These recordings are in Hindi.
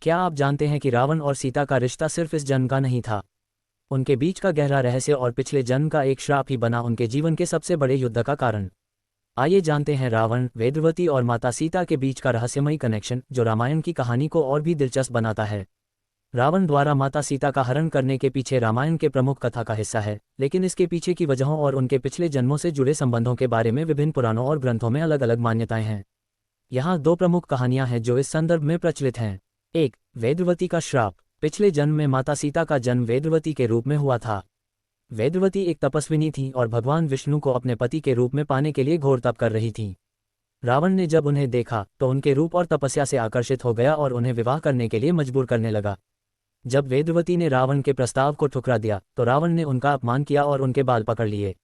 क्या आप जानते हैं कि रावण और सीता का रिश्ता सिर्फ इस जन्म का नहीं था? उनके बीच का गहरा रहस्य और पिछले जन्म का एक श्राप ही बना उनके जीवन के सबसे बड़े युद्ध का कारण। आइए जानते हैं रावण, वेदवती और माता सीता के बीच का रहस्यमयी कनेक्शन, जो रामायण की कहानी को और भी दिलचस्प बनाता है। रावण द्वारा माता सीता का हरण करने के पीछे रामायण के प्रमुख कथा का हिस्सा है, लेकिन इसके पीछे की वजहों और उनके पिछले जन्मों से जुड़े संबंधों के बारे में विभिन्न पुराणों और ग्रंथों में अलग अलग मान्यताएं हैं। यहाँ दो प्रमुख कहानियां हैं जो इस संदर्भ में प्रचलित हैं। एक, वेदवती का श्राप। पिछले जन्म में माता सीता का जन्म वेदवती के रूप में हुआ था। वेदवती एक तपस्विनी थी और भगवान विष्णु को अपने पति के रूप में पाने के लिए घोर तप कर रही थी। रावण ने जब उन्हें देखा तो उनके रूप और तपस्या से आकर्षित हो गया और उन्हें विवाह करने के लिए मजबूर करने लगा। जब वेदवती ने रावण के प्रस्ताव को ठुकरा दिया तो रावण ने उनका अपमान किया और उनके बाल पकड़ लिए।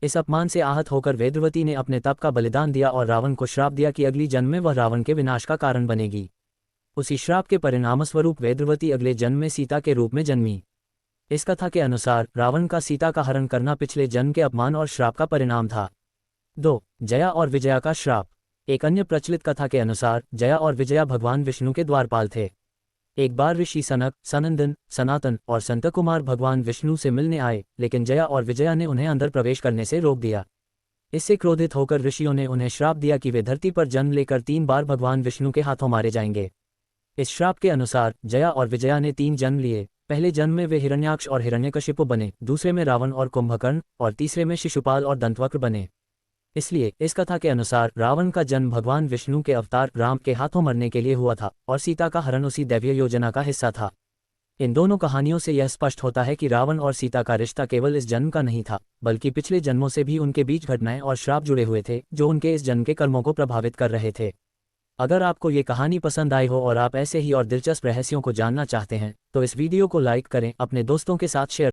इस अपमान से आहत होकर वेदवती ने अपने तप का बलिदान दिया और रावण को श्राप दिया कि अगली जन्म में वह रावण के विनाश का कारण बनेगी। उसी श्राप के परिणामस्वरूप वेदवती अगले जन्म में सीता के रूप में जन्मी। इस कथा के अनुसार रावण का सीता का हरण करना पिछले जन्म के अपमान और श्राप का परिणाम था। 2, जया और विजया का श्राप। एक अन्य प्रचलित कथा के अनुसार जया और विजया भगवान विष्णु के द्वारपाल थे। एक बार ऋषि सनक, सनंदन, सनातन और संतकुमार भगवान विष्णु से मिलने आए, लेकिन जया और विजया ने उन्हें अंदर प्रवेश करने से रोक दिया। इससे क्रोधित होकर ऋषियों ने उन्हें श्राप दिया कि वे धरती पर जन्म लेकर 3 बार भगवान विष्णु के हाथों मारे जाएंगे। इस श्राप के अनुसार जया और विजया ने 3 जन्म लिए। पहले जन्म में वे हिरण्याक्ष और हिरण्यकशिपु बने, दूसरे में रावण और कुंभकर्ण और तीसरे में शिशुपाल और दंतवक्र बने। इसलिए इस कथा के अनुसार रावण का जन्म भगवान विष्णु के अवतार राम के हाथों मरने के लिए हुआ था और सीता का हरण उसी दैवीय योजना का हिस्सा था। इन दोनों कहानियों से यह स्पष्ट होता है कि रावण और सीता का रिश्ता केवल इस जन्म का नहीं था, बल्कि पिछले जन्मों से भी उनके बीच घटनाएं और श्राप जुड़े हुए थे जो उनके इस जन्म के कर्मों को प्रभावित कर रहे थे। अगर आपको ये कहानी पसंद आई हो और आप ऐसे ही और दिलचस्प रहस्यों को जानना चाहते हैं तो इस वीडियो को लाइक करें, अपने दोस्तों के साथ शेयर